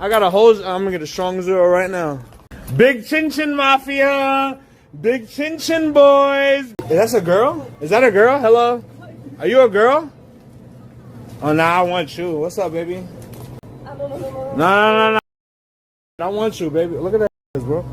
I got a hose. I'm gonna get a strong zero right now. Big Chin Chin Mafia. Big Chin Chin boys. Hey, that's a girl? Is that a girl? Hello? Are you a girl? Oh, nah, I want you. What's up, baby? No. I want you, baby. Look at that, bro.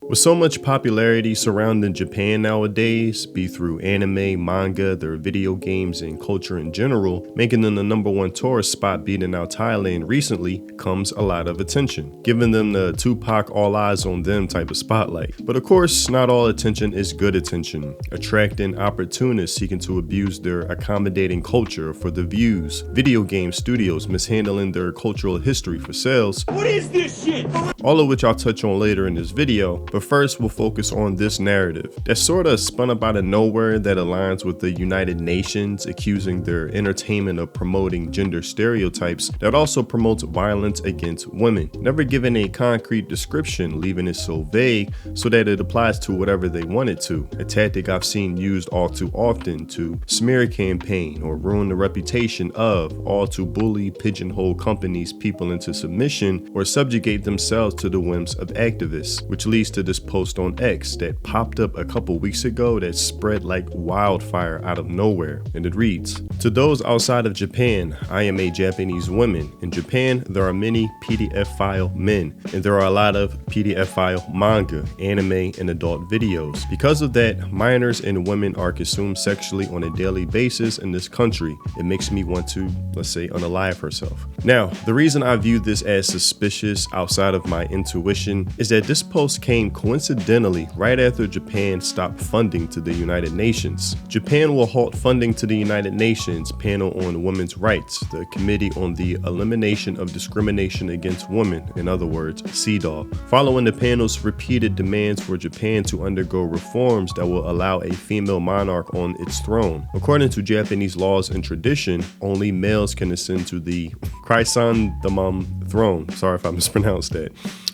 With so much popularity surrounding Japan nowadays, be through anime, manga, their video games, and culture in general, making them the #1 tourist spot beating out Thailand recently, comes a lot of attention, giving them the Tupac all eyes on them type of spotlight. But of course, not all attention is good attention, attracting opportunists seeking to abuse their accommodating culture for the views, video game studios mishandling their cultural history for sales. What is this shit? All of which I'll touch on later in this video, but first we'll focus on this narrative that sorta spun up out of nowhere that aligns with the United Nations accusing their entertainment of promoting gender stereotypes that also promotes violence against women, never giving a concrete description, leaving it so vague so that it applies to whatever they want it to, a tactic I've seen used all too often to smear a campaign or ruin the reputation of, all to bully, pigeonhole companies, people into submission or subjugate themselves to the whims of activists, which leads to this post on X that popped up a couple weeks ago that spread like wildfire out of nowhere, and it reads, "To those outside of Japan, I am a Japanese woman. In Japan, there are many PDF file men, and there are a lot of PDF file manga, anime, and adult videos. Because of that, minors and women are consumed sexually on a daily basis in this country. It makes me want to, let's say, unalive herself." Now, the reason I view this as suspicious outside of my intuition is that this post came coincidentally right after Japan stopped funding to the United Nations. Japan will halt funding to the United Nations Panel on Women's Rights, the Committee on the Elimination of Discrimination Against Women, in other words, CEDAW, following the panel's repeated demands for Japan to undergo reforms that will allow a female monarch on its throne. According to Japanese laws and tradition, only males can ascend to the Chrysanthemum throne, sorry if I mispronounced that,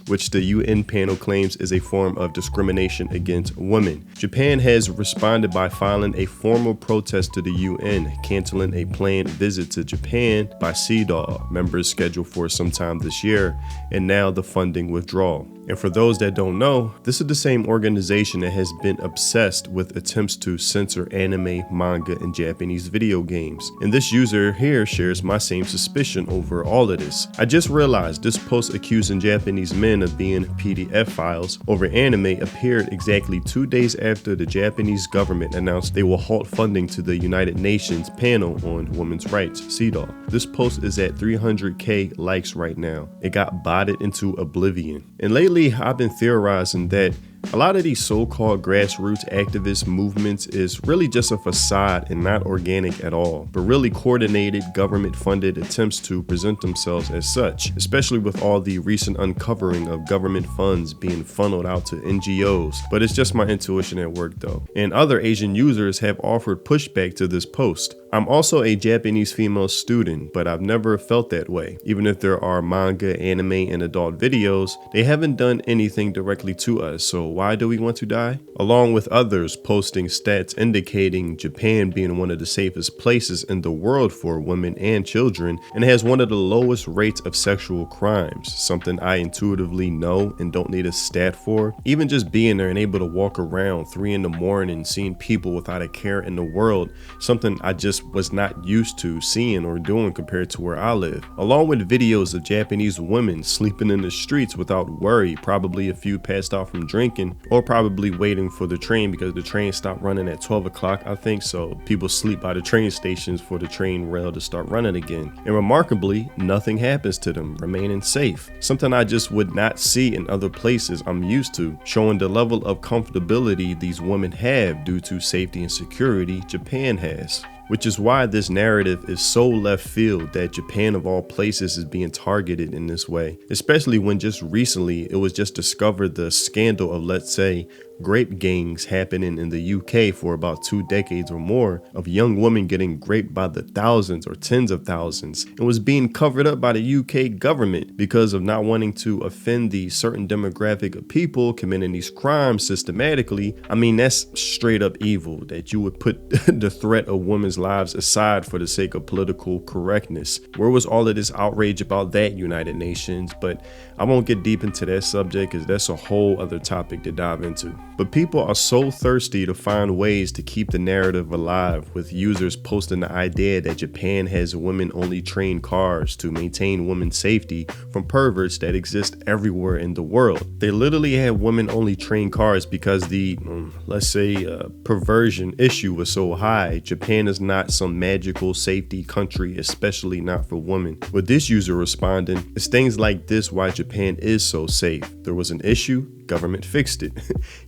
which the UN panel claims is a form of discrimination against women. Japan has responded by filing a formal protest to the UN, canceling a planned visit to Japan by CEDAW members scheduled for sometime this year, and now the funding withdrawal. And for those that don't know, this is the same organization that has been obsessed with attempts to censor anime, manga, and Japanese video games. And this user here shares my same suspicion over all of this. I just realized this post accusing Japanese men of being PDF files over anime appeared exactly 2 days after the Japanese government announced they will halt funding to the United Nations Panel on Women's Rights, CEDAW. This post is at 300k likes right now. It got botted into oblivion. And lately, I've been theorizing that a lot of these so-called grassroots activist movements is really just a facade and not organic at all, but really coordinated government-funded attempts to present themselves as such, especially with all the recent uncovering of government funds being funneled out to NGOs. But it's just my intuition at work though. And other Asian users have offered pushback to this post. I'm also a Japanese female student, but I've never felt that way. Even if there are manga, anime, and adult videos, they haven't done anything directly to us, so why do we want to die? Along with others posting stats indicating Japan being one of the safest places in the world for women and children, and has one of the lowest rates of sexual crimes, something I intuitively know and don't need a stat for. Even just being there and able to walk around 3 in the morning seeing people without a care in the world, something I just was not used to seeing or doing compared to where I live. Along with videos of Japanese women sleeping in the streets without worry, probably a few passed out from drinking or probably waiting for the train because the train stopped running at 12 o'clock, I think, so people sleep by the train stations for the train rail to start running again. And remarkably, nothing happens to them, remaining safe. Something I just would not see in other places I'm used to, showing the level of comfortability these women have due to safety and security Japan has. Which is why this narrative is so left field that Japan of all places is being targeted in this way, especially when just recently it was just discovered the scandal of, let's say, grape gangs happening in the UK for about 2 decades or more, of young women getting raped by the thousands or tens of thousands, and was being covered up by the UK government because of not wanting to offend the certain demographic of people committing these crimes systematically. I mean, that's straight up evil, that you would put the threat of women's lives aside for the sake of political correctness. Where was all of this outrage about that, United Nations? But I won't get deep into that subject because that's a whole other topic to dive into. But people are so thirsty to find ways to keep the narrative alive, with users posting the idea that Japan has women-only trained cars to maintain women's safety from perverts that exist everywhere in the world. They literally have women-only trained cars because the, let's say, perversion issue was so high. Japan is not some magical safety country, especially not for women. With this user responding, it's things like this why Japan is so safe. There was an issue, government fixed it.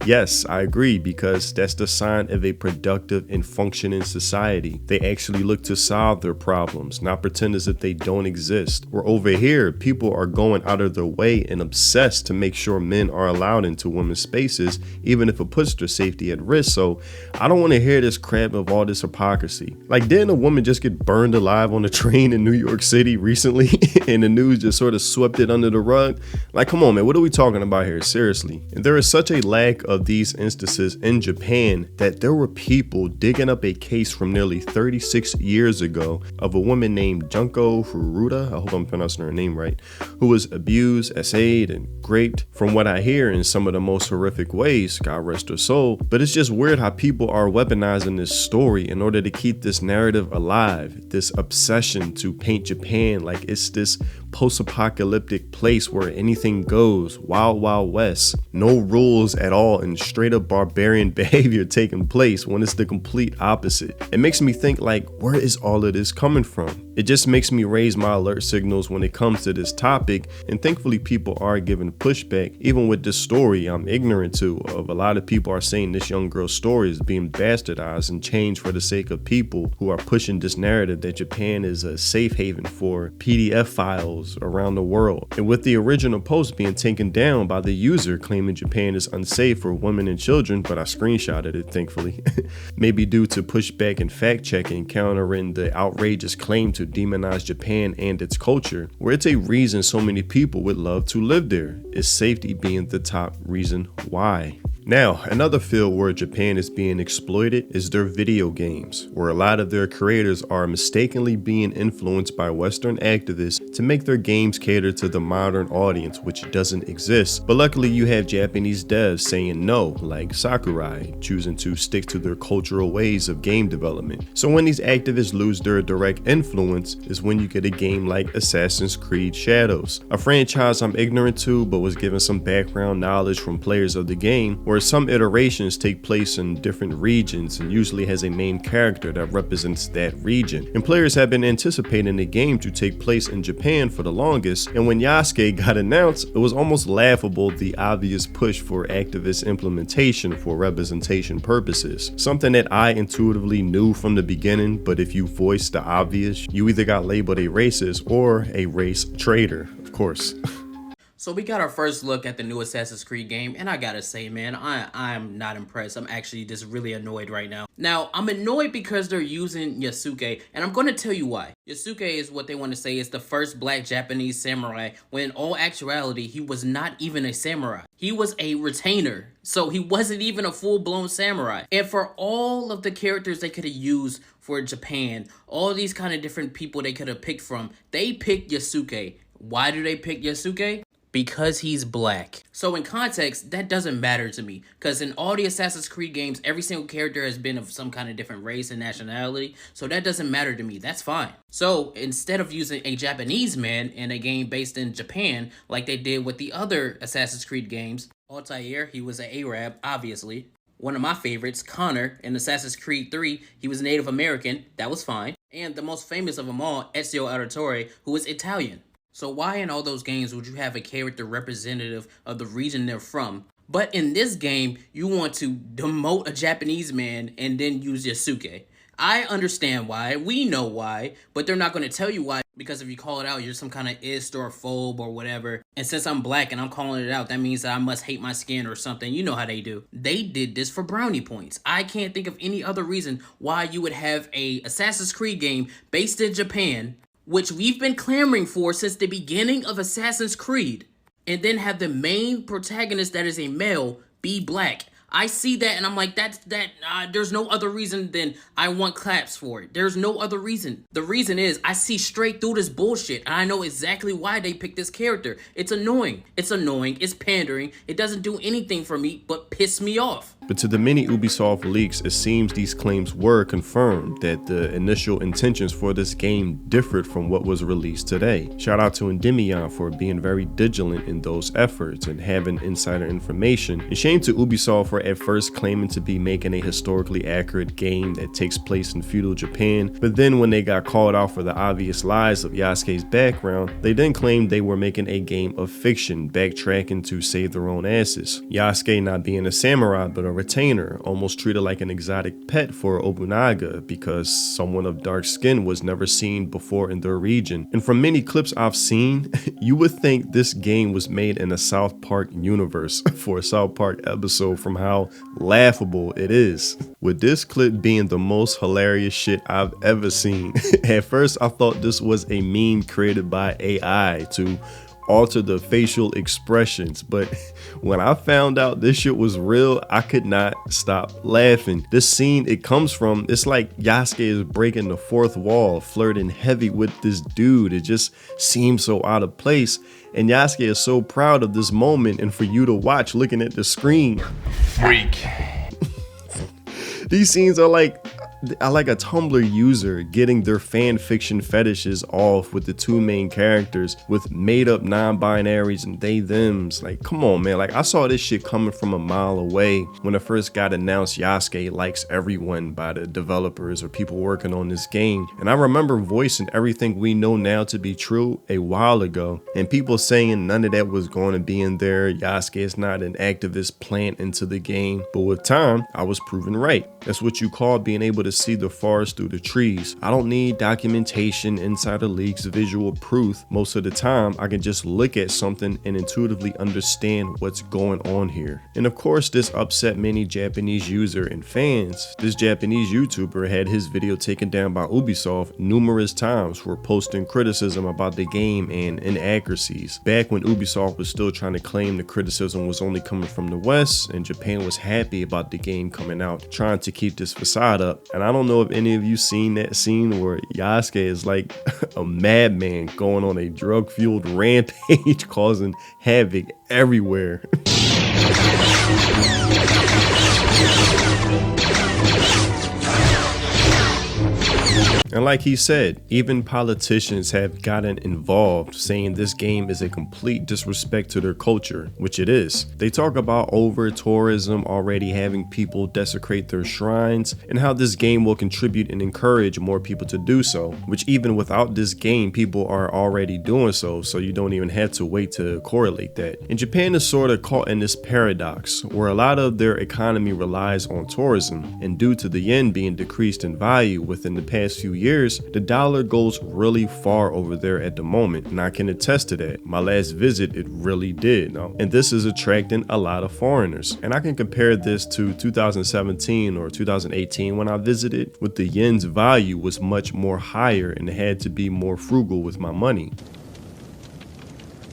Yes, I agree, because that's the sign of a productive and functioning society. They actually look to solve their problems, not pretend as if they don't exist. Where over here, people are going out of their way and obsessed to make sure men are allowed into women's spaces, even if it puts their safety at risk. So I don't want to hear this crap of all this hypocrisy. Like, didn't a woman just get burned alive on a train in New York City recently and the news just sort of swept it under the rug? Like, come on, man, what are we talking about here? Seriously. And there is such a lack of these instances in Japan that there were people digging up a case from nearly 36 years ago of a woman named Junko Furuta, I hope I'm pronouncing her name right, who was abused, essayed, and raped, from what I hear, in some of the most horrific ways, God rest her soul. But it's just weird how people are weaponizing this story in order to keep this narrative alive, this obsession to paint Japan like it's this post-apocalyptic place where anything goes, wild, wild west, no rules at all, and straight up barbarian behavior taking place, when it's the complete opposite. It makes me think, like, where is all of this coming from? It just makes me raise my alert signals when it comes to this topic, and thankfully people are giving pushback. Even with this story I'm ignorant to, of a lot of people are saying this young girl's story is being bastardized and changed for the sake of people who are pushing this narrative that Japan is a safe haven for PDF files around the world. And with the original post being taken down by the user claiming Japan is unsafe for women and children, but I screenshotted it, thankfully, maybe due to pushback and fact checking countering the outrageous claim to demonize Japan and its culture, where it's a reason so many people would love to live there, is safety being the top reason why. Now, another field where Japan is being exploited is their video games, where a lot of their creators are mistakenly being influenced by Western activists to make their games cater to the modern audience, which doesn't exist. But luckily you have Japanese devs saying no, like Sakurai, choosing to stick to their cultural ways of game development. So when these activists lose their direct influence is when you get a game like Assassin's Creed Shadows, a franchise I'm ignorant to but was given some background knowledge from players of the game, where some iterations take place in different regions and usually has a main character that represents that region. And players have been anticipating the game to take place in Japan for the longest, and when Yasuke got announced, it was almost laughable the obvious push for activist implementation for representation purposes. Something that I intuitively knew from the beginning, but if you voice the obvious, you either got labeled a racist or a race traitor, of course. So we got our first look at the new Assassin's Creed game, and I gotta say, man, I'm not impressed. I'm actually just really annoyed right now. Now, I'm annoyed because they're using Yasuke, and I'm gonna tell you why. Yasuke is what they want to say is the first black Japanese samurai, when in all actuality, he was not even a samurai. He was a retainer, so he wasn't even a full-blown samurai. And for all of the characters they could have used for Japan, all these kind of different people they could have picked from, they picked Yasuke. Why do they pick Yasuke? Because he's black. So in context, that doesn't matter to me, because in all the Assassin's Creed games, every single character has been of some kind of different race and nationality, so that doesn't matter to me. That's fine. So instead of using a Japanese man in a game based in Japan, like they did with the other Assassin's Creed games, Altair, he was an Arab, obviously. One of my favorites, Connor, in Assassin's Creed 3, he was Native American, that was fine. And the most famous of them all, Ezio Auditore, who was Italian. So why in all those games would you have a character representative of the region they're from? But in this game, you want to demote a Japanese man and then use Yasuke. I understand why. We know why. But they're not going to tell you why. Because if you call it out, you're some kind of ist or phobe or whatever. And since I'm black and I'm calling it out, that means that I must hate my skin or something. You know how they do. They did this for brownie points. I can't think of any other reason why you would have a Assassin's Creed game based in Japan, which we've been clamoring for since the beginning of Assassin's Creed, and then have the main protagonist that is a male be black. I see that and I'm like, there's no other reason than I want claps for it. There's no other reason. The reason is I see straight through this bullshit and I know exactly why they picked this character. It's annoying. It's annoying. It's pandering. It doesn't do anything for me but piss me off. But to the many Ubisoft leaks, it seems these claims were confirmed, that the initial intentions for this game differed from what was released today. Shout out to Endymion for being very vigilant in those efforts and having insider information. And shame to Ubisoft for at first claiming to be making a historically accurate game that takes place in feudal Japan, but then when they got called out for the obvious lies of Yasuke's background, they then claimed they were making a game of fiction, backtracking to save their own asses. Yasuke not being a samurai but a retainer, almost treated like an exotic pet for Obunaga because someone of dark skin was never seen before in their region. And from many clips I've seen, you would think this game was made in a South Park universe for a South Park episode from how laughable it is. With this clip being the most hilarious shit I've ever seen. At first I thought this was a meme created by AI to alter the facial expressions, but when I found out this shit was real, I could not stop laughing. This scene it comes from, it's like Yasuke is breaking the fourth wall, flirting heavy with this dude. It just seems so out of place, and Yasuke is so proud of this moment, and for you to watch looking at the screen, freak. These scenes are like a Tumblr user getting their fan fiction fetishes off with the two main characters with made up non-binaries and they thems. Like, come on, man. Like, I saw this shit coming from a mile away when it first got announced Yasuke likes everyone by the developers or people working on this game. And I remember voicing everything we know now to be true a while ago, and people saying none of that was going to be in there. Yasuke is not an activist plant into the game. But with time, I was proven right. That's what you call being able to see the forest through the trees. I don't need documentation, insider leaks, visual proof. Most of the time, I can just look at something and intuitively understand what's going on here. And of course, this upset many Japanese users and fans. This Japanese YouTuber had his video taken down by Ubisoft numerous times for posting criticism about the game and inaccuracies. Back when Ubisoft was still trying to claim the criticism was only coming from the West and Japan was happy about the game coming out, trying to keep this facade up. And I don't know if any of you seen that scene where Yasuke is like a madman going on a drug-fueled rampage causing havoc everywhere. And like he said, even politicians have gotten involved, saying this game is a complete disrespect to their culture, which it is. They talk about over tourism already having people desecrate their shrines, and how this game will contribute and encourage more people to do so, which even without this game, people are already doing so you don't even have to wait to correlate that. And Japan is sort of caught in this paradox, where a lot of their economy relies on tourism, and due to the yen being decreased in value within the past few years, the dollar goes really far over there at the moment, and I can attest to that. My last visit, it really did. And this is attracting a lot of foreigners. And I can compare this to 2017 or 2018 when I visited, with the yen's value was much more higher and had to be more frugal with my money.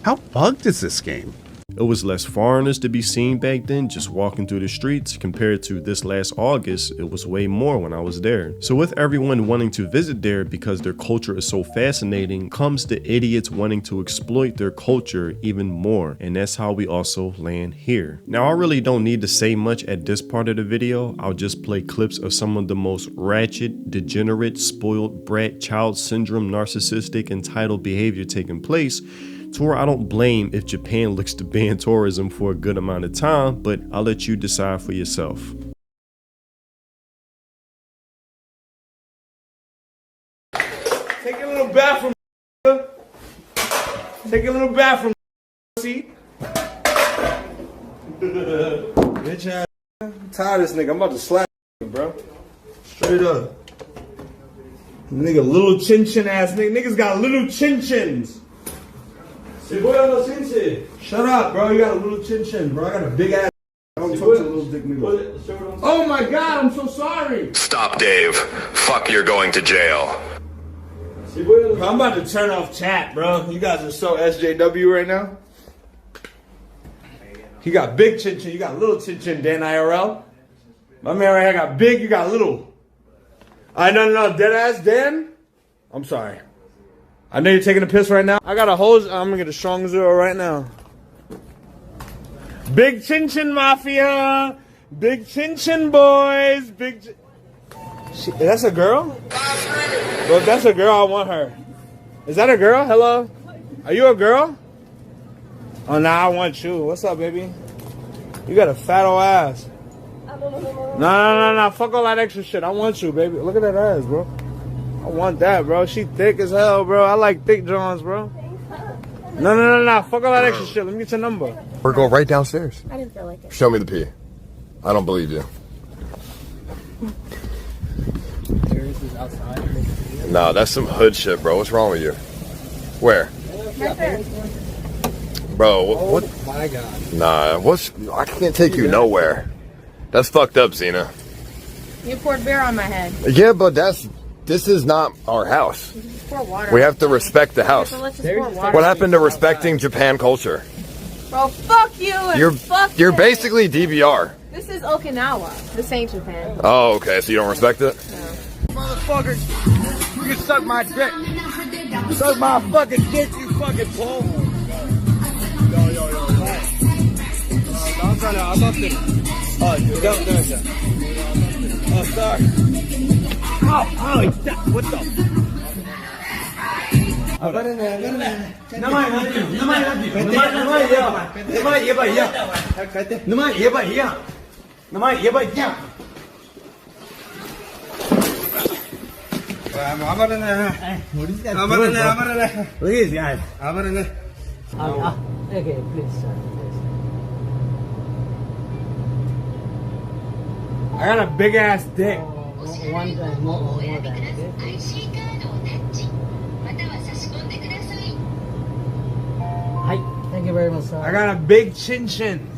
How bugged is this game? It was less foreigners to be seen back then just walking through the streets compared to this last August. It was way more when I was there. So with everyone wanting to visit there because their culture is so fascinating, comes the idiots wanting to exploit their culture even more. And that's how we also land here. Now I really don't need to say much at this part of the video. I'll just play clips of some of the most ratchet, degenerate, spoiled brat, child syndrome, narcissistic, entitled behavior taking place, to where I don't blame if Japan looks to ban tourism for a good amount of time, but I'll let you decide for yourself. Take a little bathroom. Take a little bathroom. See? Bitch ass. I'm tired of this nigga. I'm about to slap him, bro. Straight up. Nigga, little chin chin ass nigga. Niggas got little chin chins. Shut up, bro. You got a little chin chin, bro. I got a big ass. I don't talk to little dick niggas. Oh my god, I'm so sorry. Stop, Dave. Fuck, you're going to jail. Bro, I'm about to turn off chat, bro. You guys are so SJW right now. You got big chin chin. You got little chin chin, Dan IRL. My man right here got big. You got little. No, dead ass Dan. I'm sorry. I know you're taking a piss right now. I got a hose. I'm gonna get a strong zero right now. Big chin chin mafia. Big chin chin boys. That's a girl? Bro, if that's a girl, I want her. Is that a girl? Hello? Are you a girl? Oh, nah, I want you. What's up, baby? You got a fat old ass. No. Fuck all that extra shit. I want you, baby. Look at that ass, bro. I want that, bro. She thick as hell, bro. I like thick Johns, bro. No. Fuck all that extra shit. Let me get your number. We're going right downstairs. I didn't feel like it. Show me the pee. I don't believe you. Nah, that's some hood shit, bro. What's wrong with you? Where? Right there. Bro, what? Oh my god. Nah, I can't take you nowhere. That's fucked up, Zena. You poured beer on my head. Yeah, but this is not our house. Just pour water. We have to respect the house. So let's just pour water. What happened to respecting Japan culture? Bro, fuck you and fuck You're you. basically DBR. This is Okinawa. This ain't Japan. Oh, okay, so you don't respect it? No. Motherfucker, you can suck my dick. Suck my fucking dick, you fucking pole. Yo. I'm up there. Oh, dude, don't. Oh, sorry. Ow, what the? Look at these guys. Okay, please, sir. I got a big ass dick. One time, more time, okay? Hi, thank you very much, sir. I got a big chin chin.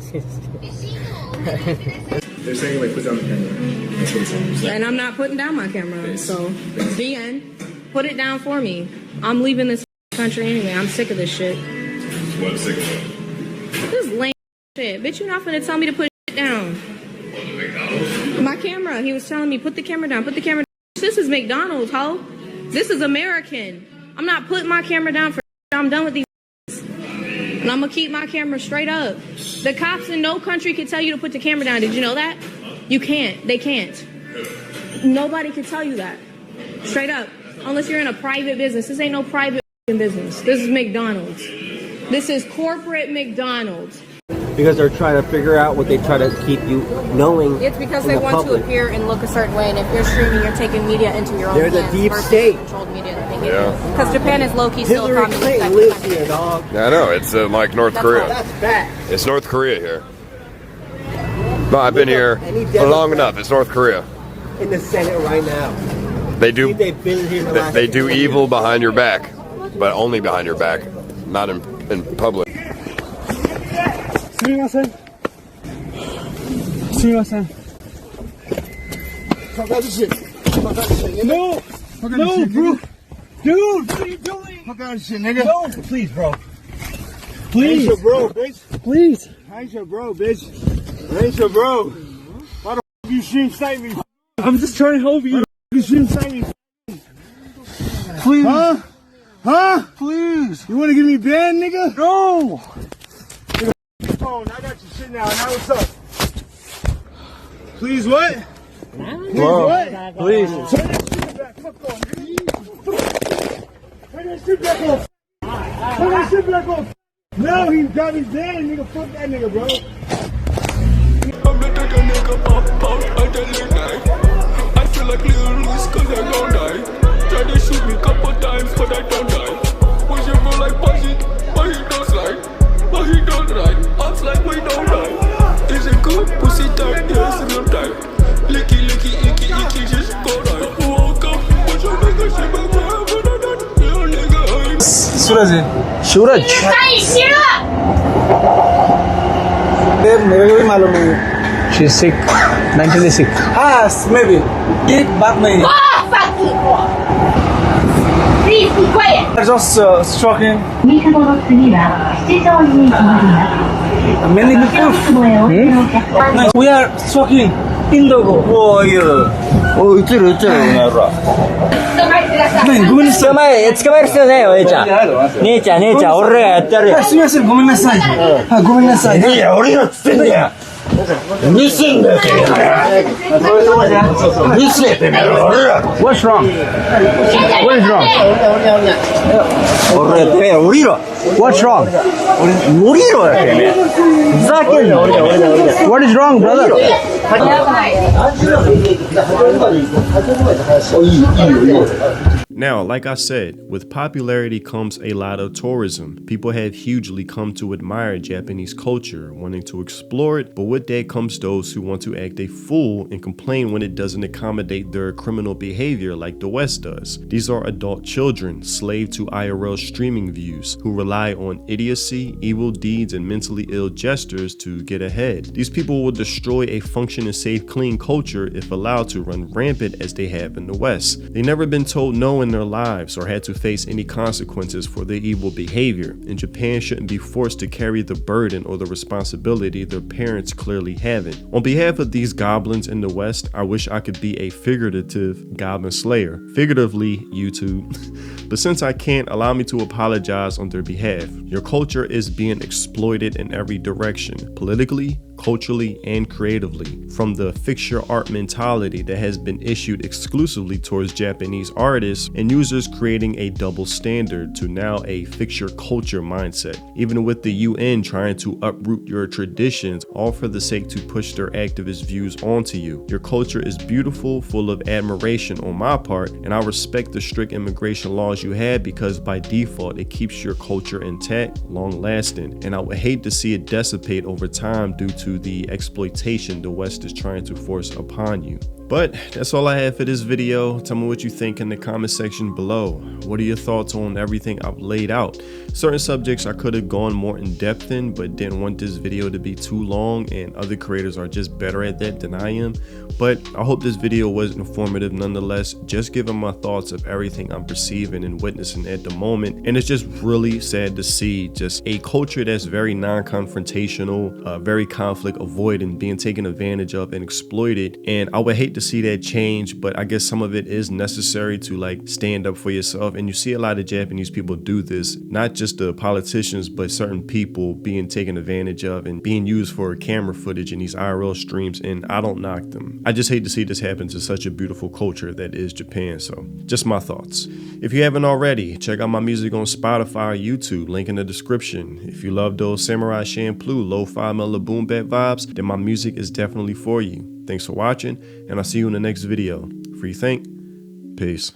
They're saying like put down the camera. That's what it's saying. And I'm not putting down my camera. So, the end. Put it down for me. I'm leaving this country anyway. I'm sick of this shit. What, sick of? This lame shit. Bitch, you're not finna tell me to put shit down. My camera. He was telling me, put the camera down. Put the camera down. This is McDonald's, ho. This is American. I'm not putting my camera down for shit. I'm done with these. And I'm gonna keep my camera straight up. The cops in no country can tell you to put the camera down. Did you know that? You can't. They can't. Nobody can tell you that. Straight up. Unless you're in a private business. This ain't no private business. This is McDonald's. This is corporate McDonald's. Because they're trying to figure out what they try to keep you knowing. It's because in they the want public. to appear and look a certain way, and if you're streaming, you're taking media into your own They're the hands deep versus state. controlled media that they Yeah. give. Because Japan is low-key still a Hillary communist Clinton type lives country. here, dog. Yeah, I know. It's like North That's Korea. why. That's fact. It's North Korea here. No, I've been here Any for long Democrat- enough. It's North Korea. In the Senate right now. They do. They've been here the last They do 20 evil years. behind your back, but only behind your back, not in public. すみません。すみません。No! No, bro! Dude, what are you doing? Fuck out of shit, nigga. No, please, bro. Please. I ain't your bro, bitch. Please. I ain't your bro, bitch. I ain't your bro. Why the f you stream snipe me? I'm just trying to help you. You stream snipe me. Please. Huh? Huh? Please. You want to get me banned, nigga? No. Phone. I got your shit now. Now what's up? Please what? Please what? Please. Turn that shit back. Fuck off, nigga. Turn that shit back off. Turn that shit back off. No, he got me banned, nigga. Fuck that nigga, bro. I'm the type of nigga pop out at the late night. I feel like Lil Reese cause I don't die. Try to shoot me couple times but I don't die. Was your bro like pussy, but he don't slide. But he don't ride, acts like we don't ride. Is it good? Pussy tight, yes, real tight. Licky, licky, icky, icky, just go right. Woke up, but your nigga shit. सूरज है। सूरज मेरे को भी मालूम नहीं। she's sick, mentally sick. हाँ, maybe ये बात नहीं। Please be quiet. Just shocking. 三つ子の次は七条に停まります。 Many people. We are shocking. Indogo. Oh yeah. Oh, it's it.捕まえる必要ないよ、姉ちゃん。姉ちゃん、俺らがやってやるよ。すみません、ごめんなさい。はい、ごめんなさい。いや、俺がっつってんだよ。うるせえんだよ、てめえ。うるせえ、てめえ。俺ら。What's wrong? What is wrong? 俺ら、てめえ、降りろ。What's wrong? 降りろよ、てめえ。ふざけんな。What is wrong, brother? Now, like I said, with popularity comes a lot of tourism. People have hugely come to admire Japanese culture, wanting to explore it, but with that comes those who want to act a fool and complain when it doesn't accommodate their criminal behavior like the West does. These are adult children, slave to IRL streaming views, who rely on idiocy, evil deeds, and mentally ill gestures to get ahead. These people will destroy a functioning, safe, clean culture if allowed to run rampant as they have in the West. They've never been told no in their lives or had to face any consequences for their evil behavior, and Japan shouldn't be forced to carry the burden or the responsibility their parents clearly haven't. On behalf of these goblins in the West, I wish I could be a figurative goblin slayer. Figuratively, YouTube. But since I can't, allow me to apologize on their behalf. Your culture is being exploited in every direction, politically, culturally, and creatively. From the fix your art mentality that has been issued exclusively towards Japanese artists and users creating a double standard to now a fix your culture mindset. Even with the UN trying to uproot your traditions, all for the sake to push their activist views onto you. Your culture is beautiful, full of admiration on my part, and I respect the strict immigration laws you had because by default it keeps your culture intact, long lasting, and I would hate to see it dissipate over time due to the exploitation the West is trying to force upon you. But that's all I have for this video. Tell me what you think in the comment section below. What are your thoughts on everything I've laid out? Certain subjects I could have gone more in depth in, but didn't want this video to be too long, and other creators are just better at that than I am. But I hope this video was informative nonetheless, just giving my thoughts of everything I'm perceiving and witnessing at the moment. And it's just really sad to see just a culture that's very non-confrontational, very conflict avoidant, being taken advantage of and exploited. And I would hate to see that change, but I guess some of it is necessary to like stand up for yourself. And you see a lot of Japanese people do this, not just the politicians, but certain people being taken advantage of and being used for camera footage in these IRL streams, and I don't knock them. I just hate to see this happen to such a beautiful culture that is Japan. So just my thoughts. If you haven't already, check out my music on Spotify or YouTube, link in the description. If you love those Samurai Champloo lo-fi mellow boom bap vibes, then my music is definitely for you. Thanks for watching, and I'll see you in the next video. Free think. Peace.